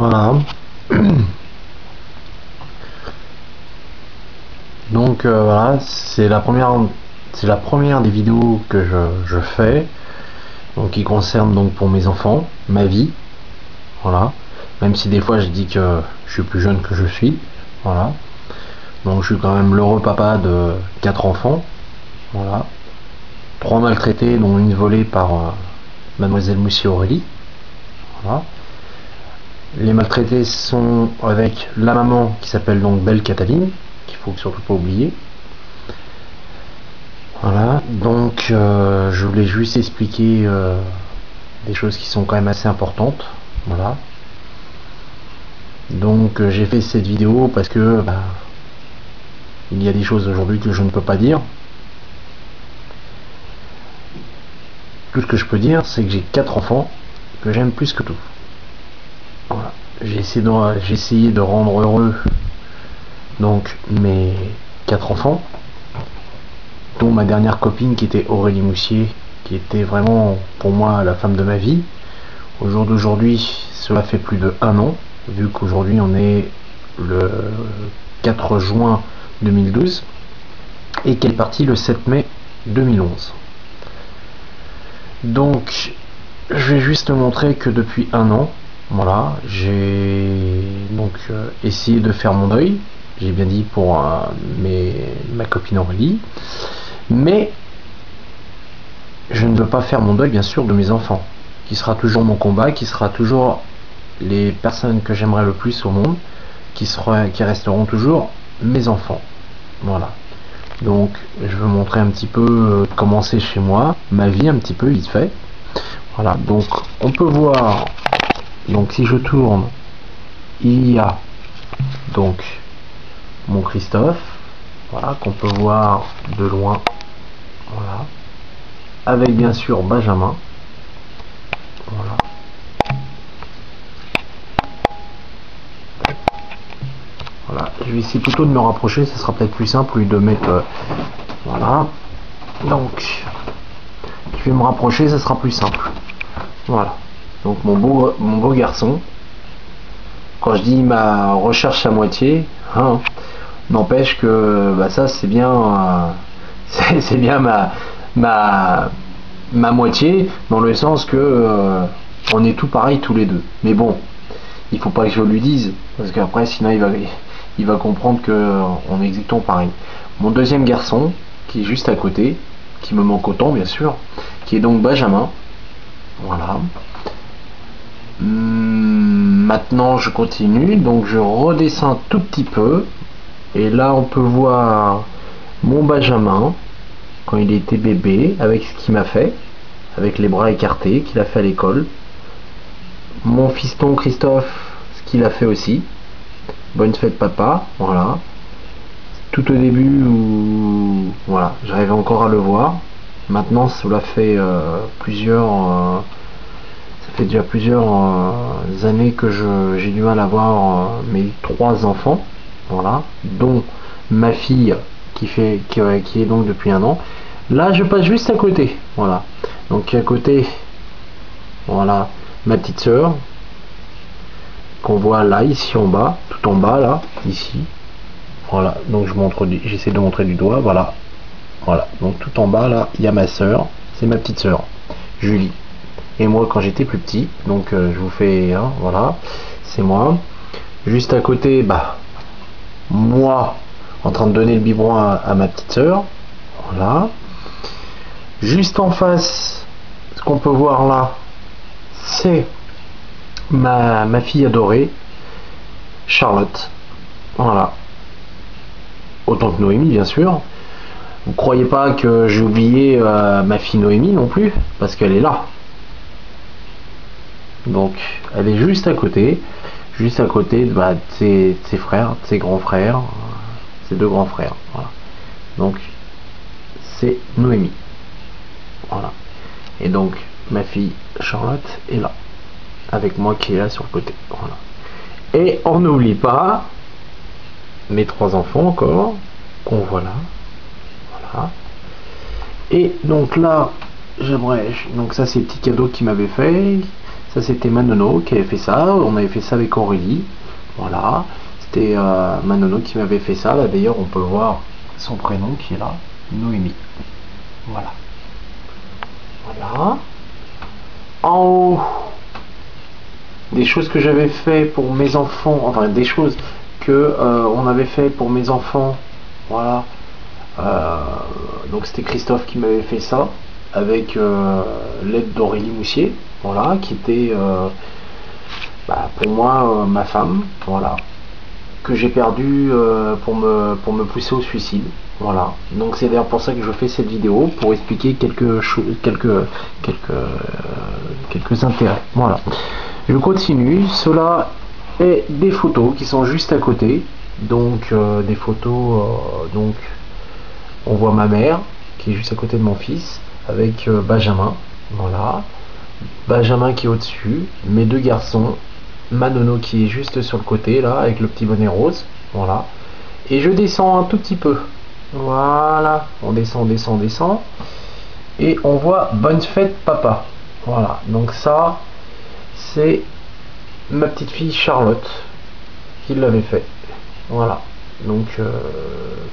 Voilà. Donc voilà, c'est la première des vidéos que je fais, donc qui concerne donc pour mes enfants, ma vie, voilà. Même si des fois je dis que je suis plus jeune que je suis, voilà. Donc je suis quand même l'heureux papa de 4 enfants, voilà. 3 maltraités, dont une volée par Mademoiselle Moussi Aurélie, voilà. Les maltraités sont avec la maman qui s'appelle donc Belle Cataline, qu'il faut surtout pas oublier. Voilà, donc je voulais juste expliquer des choses qui sont quand même assez importantes. Voilà. Donc j'ai fait cette vidéo parce que il y a des choses aujourd'hui que je ne peux pas dire. Tout ce que je peux dire, c'est que j'ai 4 enfants que j'aime plus que tout. Voilà. J'ai essayé de rendre heureux donc mes 4 enfants, dont ma dernière copine qui était Aurélie Moussier, qui était vraiment pour moi la femme de ma vie. Au jour d'aujourd'hui, cela fait plus de 1 an, vu qu'aujourd'hui on est le 4 juin 2012 et qu'elle est partie le 7 mai 2011. Donc je vais juste montrer que depuis 1 an, voilà, j'ai donc essayé de faire mon deuil, j'ai bien dit pour ma copine Aurélie, mais je ne veux pas faire mon deuil bien sûr de mes enfants, qui sera toujours mon combat, qui sera toujours les personnes que j'aimerais le plus au monde, qui resteront toujours mes enfants. Voilà. Donc je veux montrer un petit peu comment c'est chez moi, ma vie un petit peu vite fait. Voilà, donc on peut voir, donc si je tourne, il y a donc mon Christophe, voilà, qu'on peut voir de loin, voilà, avec bien sûr Benjamin, voilà. Voilà, je vais essayer plutôt de me rapprocher, ce sera peut-être plus simple de mettre, voilà, donc je vais me rapprocher, ce sera plus simple. Voilà, donc mon beau garçon. Quand je dis ma recherche à moitié, hein, n'empêche que ça c'est bien, c'est bien ma moitié, dans le sens que on est tout pareil tous les deux. Mais bon, il faut pas que je lui dise, parce qu'après sinon il va comprendre que on est exactement pareil. Mon deuxième garçon, qui est juste à côté, qui me manque autant bien sûr, qui est donc Benjamin. Voilà. Maintenant je continue, donc je redescends un tout petit peu, et là on peut voir mon Benjamin quand il était bébé, avec ce qu'il m'a fait, avec les bras écartés, qu'il a fait à l'école. Mon fiston Christophe, ce qu'il a fait aussi. Bonne fête papa, voilà. Tout au début où voilà, j'arrivais encore à le voir. Maintenant cela fait ça fait déjà plusieurs années que j'ai du mal à voir mes 3 enfants, voilà, dont ma fille qui est donc depuis 1 an. Là je passe juste à côté, voilà, donc à côté, voilà, ma petite sœur qu'on voit là, ici en bas, tout en bas là, ici, voilà, donc j'essaie de montrer du doigt, voilà, donc tout en bas là, il y a ma sœur, c'est ma petite sœur Julie. Et moi quand j'étais plus petit, donc je vous fais, hein, voilà, c'est moi. Juste à côté, moi en train de donner le biberon à ma petite sœur, voilà. Juste en face, ce qu'on peut voir là, c'est ma fille adorée, Charlotte, voilà. Autant que Noémie bien sûr. Vous croyez pas que j'ai oublié ma fille Noémie non plus, parce qu'elle est là. Donc elle est juste à côté de ses frères, de ses grands frères, ses 2 grands frères, voilà. Donc c'est Noémie, voilà. Et donc ma fille Charlotte est là avec moi qui est là sur le côté, voilà. Et on n'oublie pas mes 3 enfants encore qu'on voit là, voilà. Et donc là j'aimerais, donc ça c'est le petit cadeau qu'il m'avait fait. Ça c'était Manono qui avait fait ça. On avait fait ça avec Aurélie. Voilà. C'était Manono qui m'avait fait ça. Là d'ailleurs on peut voir son prénom qui est là. Noémie. Voilà. Voilà. En haut, des choses que j'avais fait pour mes enfants, enfin des choses que on avait fait pour mes enfants. Voilà. Donc c'était Christophe qui m'avait fait ça avec l'aide d'Aurélie Moussier, voilà, qui était pour moi ma femme, voilà, que j'ai perdu pour me pousser au suicide. Voilà, donc c'est d'ailleurs pour ça que je fais cette vidéo, pour expliquer quelques intérêts. Voilà, je continue. Cela est des photos qui sont juste à côté, donc des photos, donc on voit ma mère qui est juste à côté de mon fils avec Benjamin, voilà, Benjamin qui est au-dessus, mes deux garçons, Manono qui est juste sur le côté là avec le petit bonnet rose, voilà, et je descends un tout petit peu. Voilà, on descend, et on voit bonne fête papa. Voilà, donc ça c'est ma petite fille Charlotte qui l'avait fait. Voilà, donc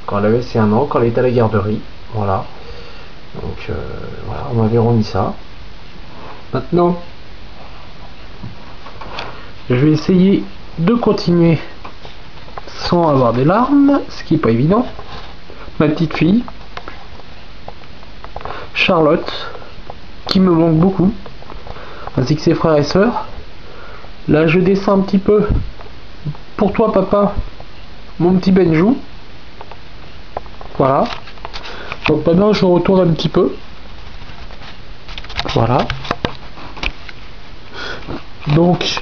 quand elle avait ses 1 an, quand elle était à la garderie. Voilà, donc voilà, on m'avait remis ça. Maintenant je vais essayer de continuer sans avoir des larmes, ce qui n'est pas évident. Ma petite fille Charlotte qui me manque beaucoup, ainsi que ses frères et sœurs. Là je descends un petit peu pour toi papa, mon petit Benjou. Voilà, donc maintenant je retourne un petit peu. Voilà, donc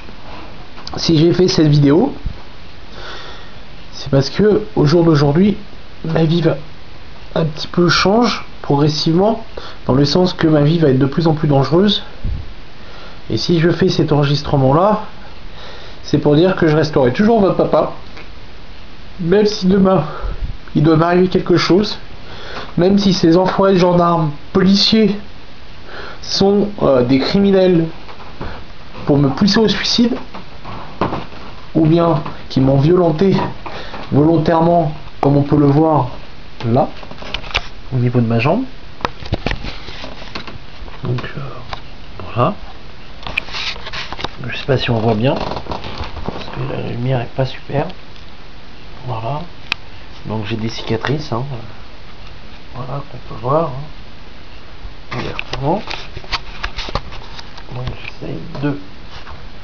si j'ai fait cette vidéo, c'est parce que au jour d'aujourd'hui ma vie va un petit peu change progressivement, dans le sens que ma vie va être de plus en plus dangereuse. Et si je fais cet enregistrement là, c'est pour dire que je resterai toujours votre papa, même si demain il doit m'arriver quelque chose, même si ces enfoirés de gendarmes, policiers sont des criminels pour me pousser au suicide, ou bien qui m'ont violenté volontairement, comme on peut le voir là au niveau de ma jambe. Donc voilà, je sais pas si on voit bien parce que la lumière est pas super. Voilà, donc j'ai des cicatrices, hein. Voilà, qu'on peut voir, hein, ouvertement. Donc j'essaye de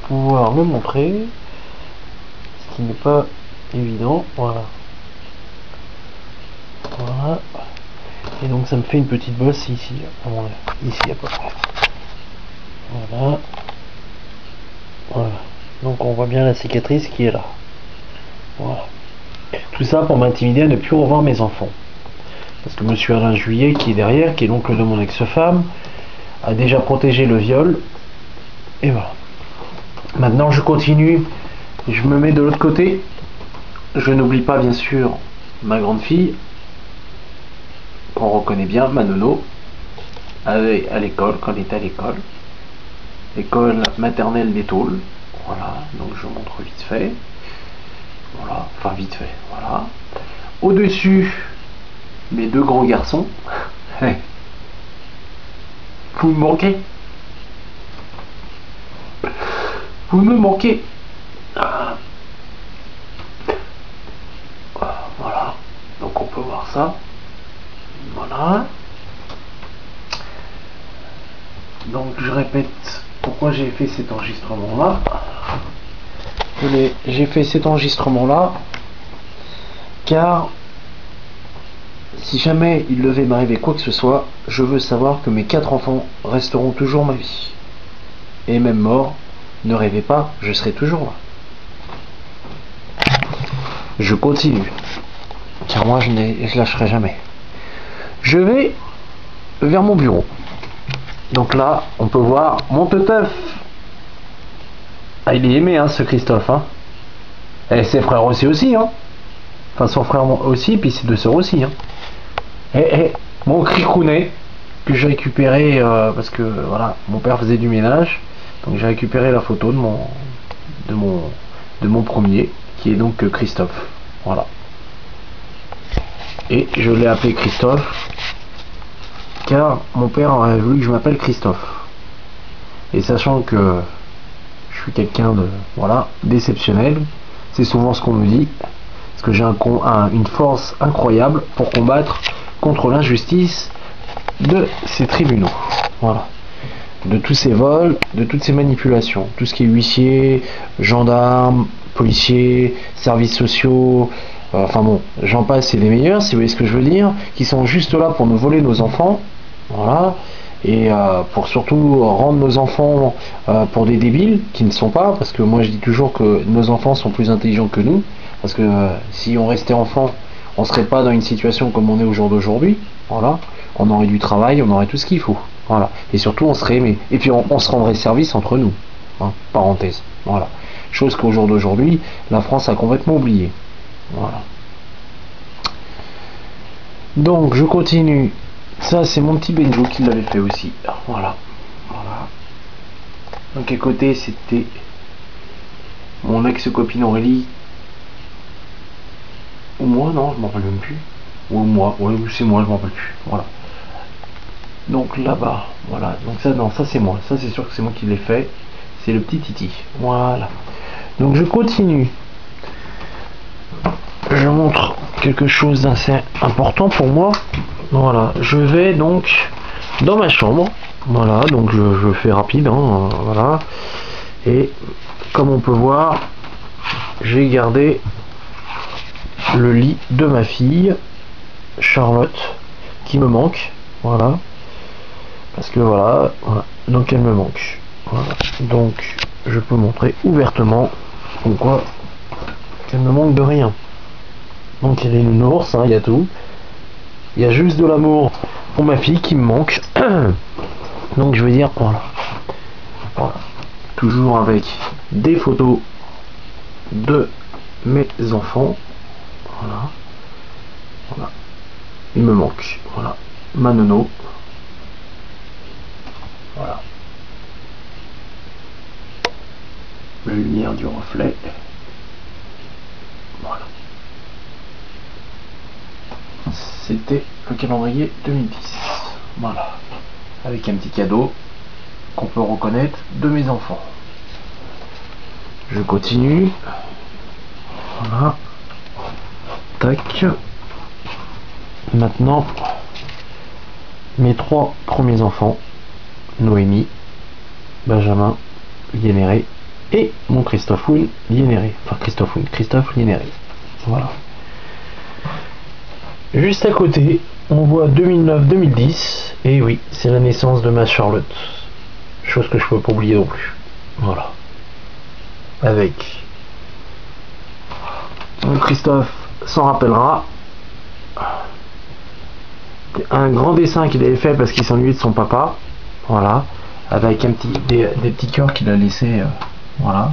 pouvoir le montrer, ce qui n'est pas évident. Voilà, voilà, et donc ça me fait une petite bosse ici, ici à peu près. Voilà, voilà, donc on voit bien la cicatrice qui est là. Voilà, tout ça pour m'intimider à ne plus revoir mes enfants, parce que monsieur Alain Juillet qui est derrière, qui est l'oncle de mon ex-femme, a déjà protégé le viol. Et voilà, maintenant je continue, je me mets de l'autre côté. Je n'oublie pas bien sûr ma grande fille, qu'on reconnaît bien, Manono, à l'école, quand elle était à l'école maternelle des Taules. Voilà, donc je montre vite fait. Voilà, enfin vite fait, voilà. Au-dessus, mes deux grands garçons. Vous me manquez. Vous me manquez. Voilà, donc on peut voir ça. Voilà. Donc je répète pourquoi j'ai fait cet enregistrement là. J'ai fait cet enregistrement là car si jamais il devait m'arriver quoi que ce soit, je veux savoir que mes 4 enfants resteront toujours ma vie. Et même mort, ne rêvez pas, je serai toujours là. Je continue, car moi je lâcherai jamais. Je vais vers mon bureau. Donc là, on peut voir mon teuf. Ah, il est aimé, hein, ce Christophe, hein. Et ses frères aussi, hein. Enfin, son frère aussi, puis ses 2 sœurs aussi, hein. Et mon cricrounet, que j'ai récupéré parce que, voilà, mon père faisait du ménage. Donc j'ai récupéré la photo de mon premier, qui est donc Christophe. Voilà. Et je l'ai appelé Christophe car mon père aurait voulu que je m'appelle Christophe. Et sachant que je suis quelqu'un de d'exceptionnel, c'est souvent ce qu'on me dit, parce que j'ai une force incroyable pour combattre contre l'injustice de ces tribunaux. Voilà. De tous ces vols, de toutes ces manipulations, tout ce qui est huissier, gendarmes, policiers, services sociaux, enfin bon, j'en passe, c'est les meilleurs, si vous voyez ce que je veux dire, qui sont juste là pour nous voler nos enfants, voilà, et pour surtout rendre nos enfants pour des débiles, qui ne sont pas, parce que moi je dis toujours que nos enfants sont plus intelligents que nous, parce que si on restait enfant, on serait pas dans une situation comme on est au jour d'aujourd'hui, voilà, on aurait du travail, on aurait tout ce qu'il faut. Voilà. Et surtout on serait aimé. Et puis on se rendrait service entre nous. Hein, parenthèse. Voilà. Chose qu'au jour d'aujourd'hui, la France a complètement oublié. Voilà. Donc je continue. Ça c'est mon petit Benjo qui l'avait fait aussi. Voilà. Voilà. Donc à côté c'était mon ex-copine Aurélie. Ou moi, non, je m'en rappelle même plus. Ou moi, ouais, c'est moi, je m'en rappelle plus. Voilà. Donc là-bas, voilà, donc ça, non, ça c'est moi, ça c'est sûr que c'est moi qui l'ai fait, c'est le petit Titi, voilà. Donc je continue, je montre quelque chose d'assez important pour moi, voilà, je vais donc dans ma chambre, voilà, donc je fais rapide, hein, voilà, et comme on peut voir, j'ai gardé le lit de ma fille, Charlotte, qui me manque, voilà. Parce que voilà, donc elle me manque. Voilà. Donc je peux montrer ouvertement pourquoi qu'elle me manque de rien. Donc il y a les nounours, hein, il y a tout. Il y a juste de l'amour pour ma fille qui me manque. Donc je vais dire voilà. Voilà. Toujours avec des photos de mes enfants. Voilà. Voilà. Il me manque. Voilà. Ma nono. Voilà. La lumière du reflet. Voilà. C'était le calendrier 2010. Voilà. Avec un petit cadeau qu'on peut reconnaître de mes enfants. Je continue. Voilà. Tac. Maintenant, mes 3 premiers enfants. Noémie, Benjamin, Liénéré et mon Christophe Liénéré. Enfin Christophe Liénéré. Voilà. Juste à côté, on voit 2009-2010. Et oui, c'est la naissance de ma Charlotte. Chose que je peux pas oublier non plus. Voilà. Avec mon Christophe s'en rappellera. Un grand dessin qu'il avait fait parce qu'il s'ennuyait de son papa. Voilà, avec des petits cœurs qu'il a laissé, voilà,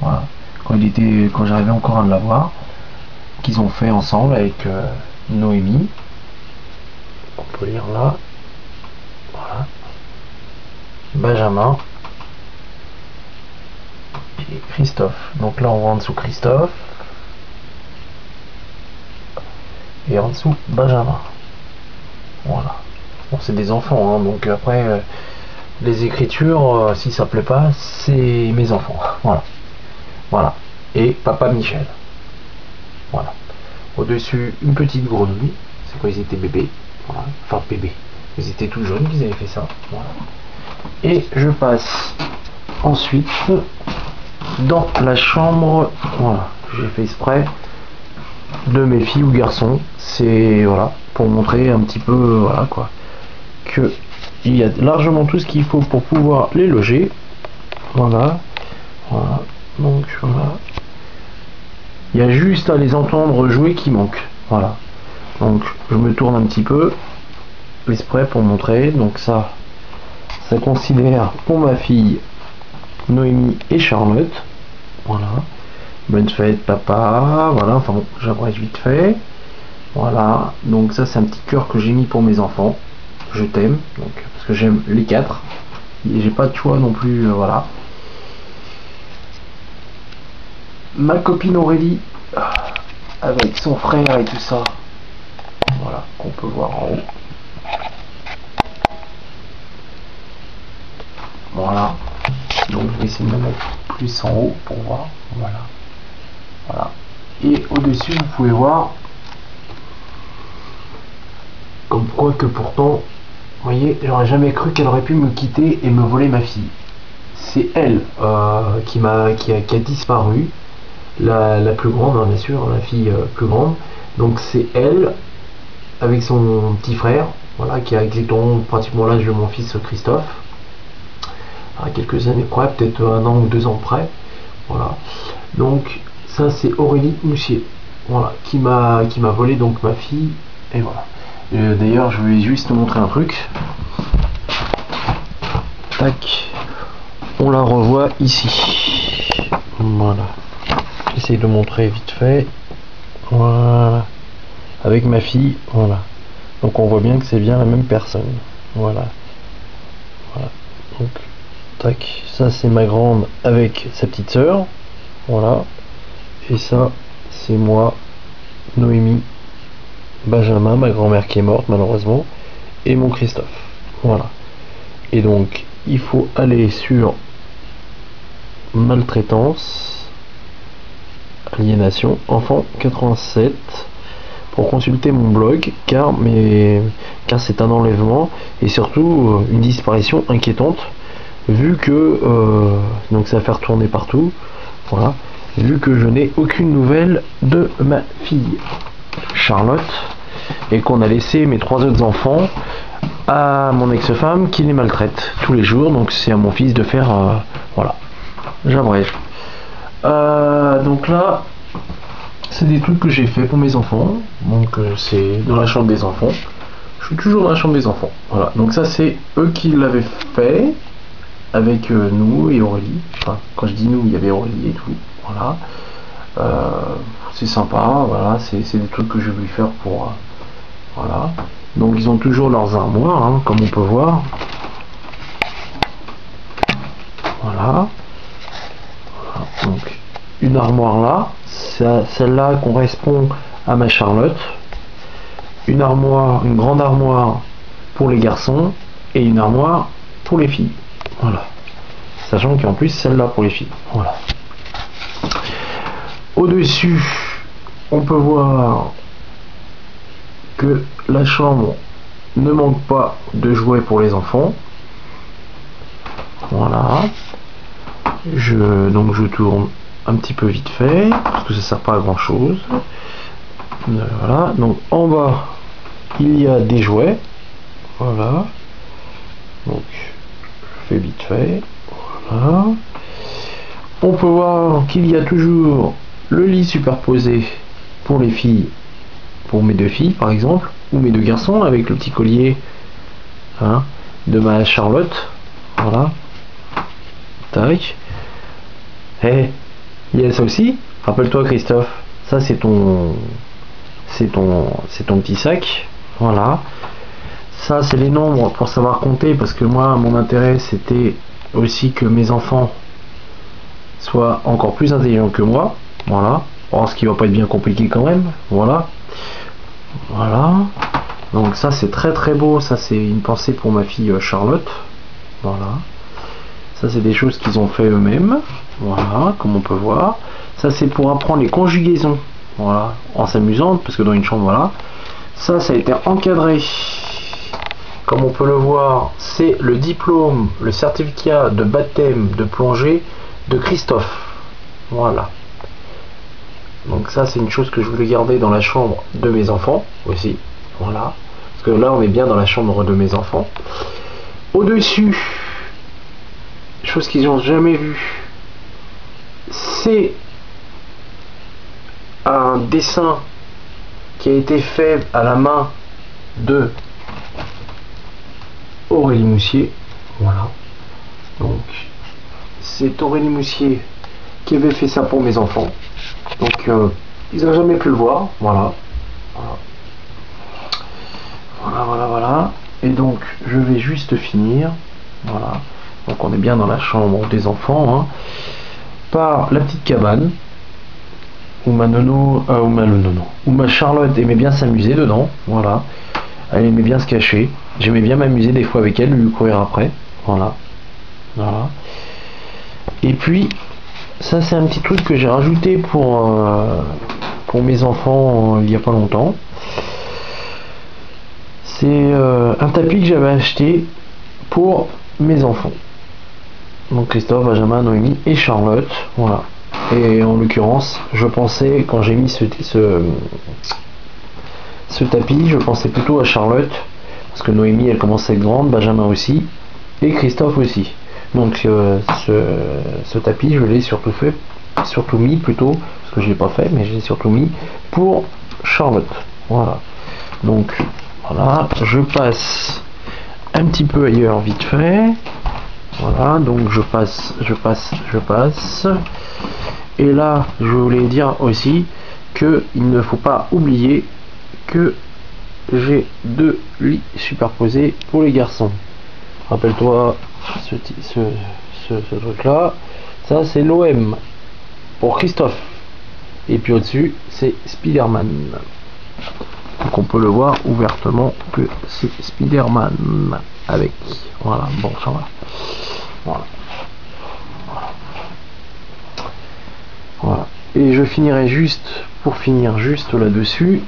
quand j'arrivais encore à l'avoir, qu'ils ont fait ensemble avec Noémie. On peut lire là, voilà, Benjamin et Christophe. Donc là on voit en dessous Christophe et en dessous Benjamin. Voilà. Bon, c'est des enfants, hein, donc après les écritures, si ça plaît pas, c'est mes enfants. Voilà. Voilà. Et papa Michel. Voilà. Au-dessus, une petite grenouille. C'est quand ils étaient bébés. Voilà. Enfin, bébés. Ils étaient tout jeunes qu'ils avaient fait ça. Voilà. Et je passe ensuite dans la chambre. Voilà. J'ai fait exprès de mes filles ou garçons. C'est voilà. Pour montrer un petit peu, voilà quoi. Que il y a largement tout ce qu'il faut pour pouvoir les loger. Voilà. Voilà. Donc voilà. Il y a juste à les entendre jouer qui manque. Voilà. Donc je me tourne un petit peu. Exprès pour montrer. Donc ça considère pour ma fille Noémie et Charlotte. Voilà. Bonne fête papa. Voilà. Enfin bon, j'abrège vite fait. Voilà. Donc ça c'est un petit cœur que j'ai mis pour mes enfants. Je t'aime. Donc parce que j'aime les 4. j'ai pas de choix non plus, voilà. Ma copine Aurélie, avec son frère et tout ça, voilà, qu'on peut voir en haut. Voilà, donc je vais essayer de me mettre plus en haut pour voir, voilà. Voilà. Et au-dessus, vous pouvez voir, comme quoi que pourtant, vous voyez, j'aurais jamais cru qu'elle aurait pu me quitter et me voler ma fille. C'est elle qui a disparu, la plus grande, hein, bien sûr, la fille plus grande. Donc c'est elle, avec son petit frère, voilà, qui a exactement pratiquement l'âge de mon fils Christophe, à quelques années près, peut-être 1 an ou 2 ans près. Voilà. Donc ça c'est Aurélie Moussier, voilà, qui m'a volé donc ma fille, et voilà. D'ailleurs je vais juste te montrer un truc. Tac, on la revoit ici. Voilà. J'essaie de montrer vite fait. Voilà. Avec ma fille, voilà. Donc on voit bien que c'est bien la même personne. Voilà. Voilà. Donc, tac, ça c'est ma grande avec sa petite sœur. Voilà. Et ça, c'est moi, Noémie, Benjamin, ma grand-mère qui est morte malheureusement, et mon Christophe. Voilà. Et donc, il faut aller sur maltraitance, aliénation, enfant 87, pour consulter mon blog, car c'est un enlèvement et surtout une disparition inquiétante, vu que donc ça va faire tourner partout. Voilà. Vu que je n'ai aucune nouvelle de ma fille Charlotte et qu'on a laissé mes 3 autres enfants à mon ex-femme qui les maltraite tous les jours, donc c'est à mon fils de faire voilà, j'abrège. Donc là c'est des trucs que j'ai fait pour mes enfants, donc c'est dans la chambre des enfants, je suis toujours dans la chambre des enfants, voilà. Donc ça c'est eux qui l'avaient fait avec nous et Aurélie, enfin quand je dis nous il y avait Aurélie et tout, voilà. C'est sympa, voilà, c'est des trucs que je vais faire pour voilà. Donc ils ont toujours leurs armoires, hein, comme on peut voir, voilà. Voilà. Donc une armoire là, celle-là correspond à ma Charlotte, une grande armoire pour les garçons et une armoire pour les filles, voilà, sachant qu'en plus celle-là pour les filles, voilà. Au-dessus, on peut voir que la chambre ne manque pas de jouets pour les enfants. Voilà. Donc je tourne un petit peu vite fait, parce que ça sert pas à grand chose. Voilà. Donc en bas, il y a des jouets. Voilà. Donc je fais vite fait. Voilà. On peut voir qu'il y a toujours le lit superposé pour les filles, pour mes 2 filles par exemple, ou mes 2 garçons, avec le petit collier, hein, de ma Charlotte, voilà, tac. Et il y a ça aussi, rappelle-toi Christophe, ça c'est ton petit sac, voilà. Ça c'est les nombres pour savoir compter, parce que moi mon intérêt c'était aussi que mes enfants soient encore plus intelligents que moi. Voilà, bon, ce qui va pas être bien compliqué quand même, voilà. Voilà, donc ça c'est très très beau, ça c'est une pensée pour ma fille Charlotte, voilà. Ça c'est des choses qu'ils ont fait eux-mêmes, voilà, comme on peut voir. Ça c'est pour apprendre les conjugaisons, voilà, en s'amusant, parce que dans une chambre, voilà. Ça a été encadré, comme on peut le voir, c'est le diplôme, le certificat de baptême de plongée de Christophe, voilà. Donc ça c'est une chose que je voulais garder dans la chambre de mes enfants aussi, voilà, parce que là on est bien dans la chambre de mes enfants. Au-dessus, chose qu'ils n'ont jamais vue, c'est un dessin qui a été fait à la main de Aurélie Moussier, voilà. Donc c'est Aurélie Moussier qui avait fait ça pour mes enfants. Donc ils n'ont jamais pu le voir, voilà. Voilà. Et donc je vais juste finir, voilà. donc on est bien dans la chambre des enfants, hein, par la petite cabane où ma nono, où ma Charlotte aimait bien s'amuser dedans, voilà. Elle aimait bien se cacher. J'aimais bien m'amuser des fois avec elle, lui courir après. Voilà. Voilà. Et puis, ça c'est un petit truc que j'ai rajouté pour mes enfants il n'y a pas longtemps. C'est un tapis que j'avais acheté pour mes enfants. Donc Christophe, Benjamin, Noémie et Charlotte. Voilà. Et en l'occurrence, je pensais, quand j'ai mis ce tapis, je pensais plutôt à Charlotte, parce que Noémie elle commence à être grande, Benjamin aussi, et Christophe aussi. Donc ce tapis, je l'ai surtout mis plutôt, parce que je l'ai pas fait, mais je l'ai surtout mis pour Charlotte. Voilà. Donc voilà, je passe un petit peu ailleurs vite fait. Voilà, donc je passe. Et là, je voulais dire aussi que il ne faut pas oublier que j'ai 2 lits superposés pour les garçons. Rappelle-toi ce truc là, ça c'est l'OM pour Christophe, et puis au-dessus c'est Spider-Man, donc on peut le voir ouvertement que c'est Spider-Man avec, voilà, bon ça va, voilà. Voilà. Et je finirai juste, pour finir juste là-dessus,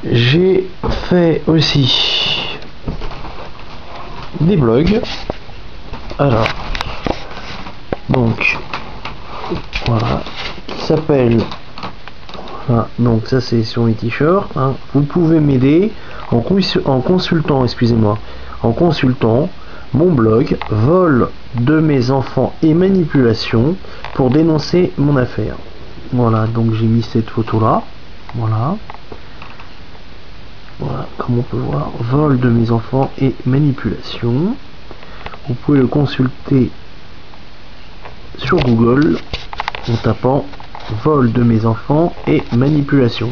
j'ai fait aussi des blogs. Alors, donc, voilà, qui s'appelle, voilà, donc ça c'est sur mes t-shirts, hein. Vous pouvez m'aider en consultant, excusez-moi, en consultant mon blog vol de mes enfants et manipulation pour dénoncer mon affaire. Voilà, donc j'ai mis cette photo là, voilà, comme on peut voir, vol de mes enfants et manipulation. Vous pouvez le consulter sur Google en tapant vol de mes enfants et manipulation.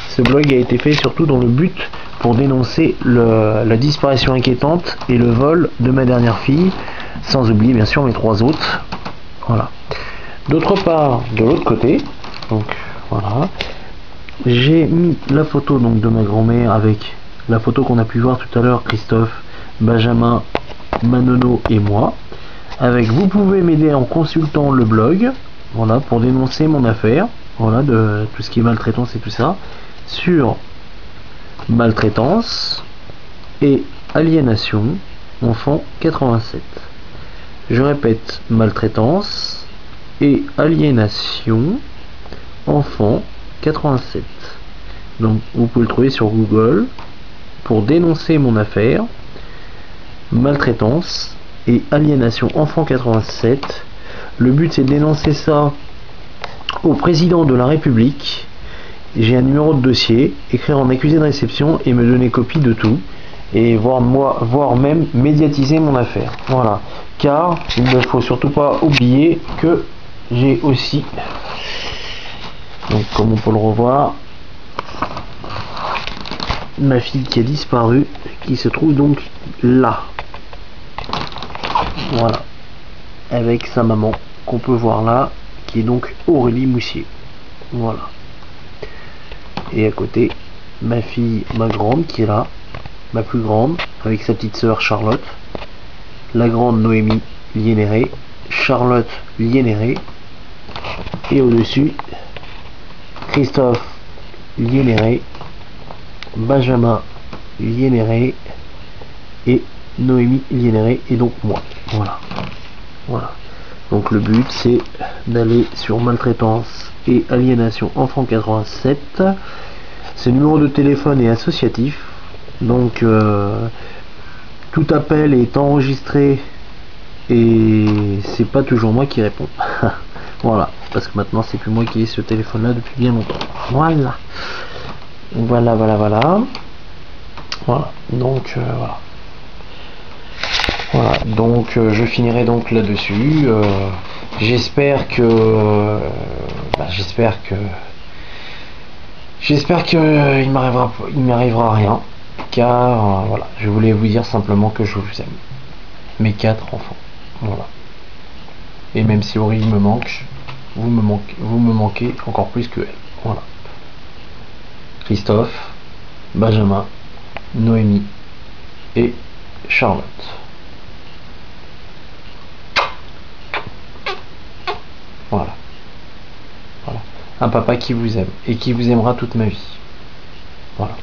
Ce blog a été fait surtout dans le but pour dénoncer la disparition inquiétante et le vol de ma dernière fille, sans oublier bien sûr mes 3 autres. Voilà. D'autre part, de l'autre côté, donc voilà, j'ai mis la photo donc de ma grand-mère avec la photo qu'on a pu voir tout à l'heure, Christophe, Benjamin, Manono et moi. Avec vous pouvez m'aider en consultant le blog, voilà, pour dénoncer mon affaire, voilà, de tout ce qui est maltraitance et tout ça, sur maltraitance et aliénation enfant 87. Je répète, maltraitance et aliénation enfant 87. Donc vous pouvez le trouver sur Google pour dénoncer mon affaire, maltraitance et aliénation enfant 87. Le but c'est de dénoncer ça au président de la République. J'ai un numéro de dossier, écrire en accusé de réception et me donner copie de tout, et voire même médiatiser mon affaire. Voilà. Car il ne faut surtout pas oublier que j'ai aussi, donc comme on peut le revoir, ma fille qui a disparu, qui se trouve donc là. Voilà. Avec sa maman, qu'on peut voir là, qui est donc Aurélie Moussier. Voilà. Et à côté, ma fille, ma grande, qui est là, ma plus grande, avec sa petite sœur Charlotte, la grande Noémie Liénéré, Charlotte Liénéré, et au-dessus, Christophe Liénéré, Benjamin Liénéré et Noémie Liénéré, et donc moi. Voilà. Voilà. Donc le but c'est d'aller sur maltraitance et aliénation enfant 87. Ce numéro de téléphone est associatif, donc tout appel est enregistré et c'est pas toujours moi qui réponds. Voilà, parce que maintenant c'est plus moi qui ai ce téléphone là depuis bien longtemps. Voilà. Voilà, donc voilà. Voilà, donc je finirai donc là-dessus. J'espère que il m'arrivera rien, car voilà, je voulais vous dire simplement que je vous aime. mes 4 enfants. Voilà. Et même si Aurélie me manque, vous me manquez encore plus que elle. Voilà. Christophe, Benjamin, Noémie et Charlotte. Voilà. Voilà. Un papa qui vous aime et qui vous aimera toute ma vie. Voilà.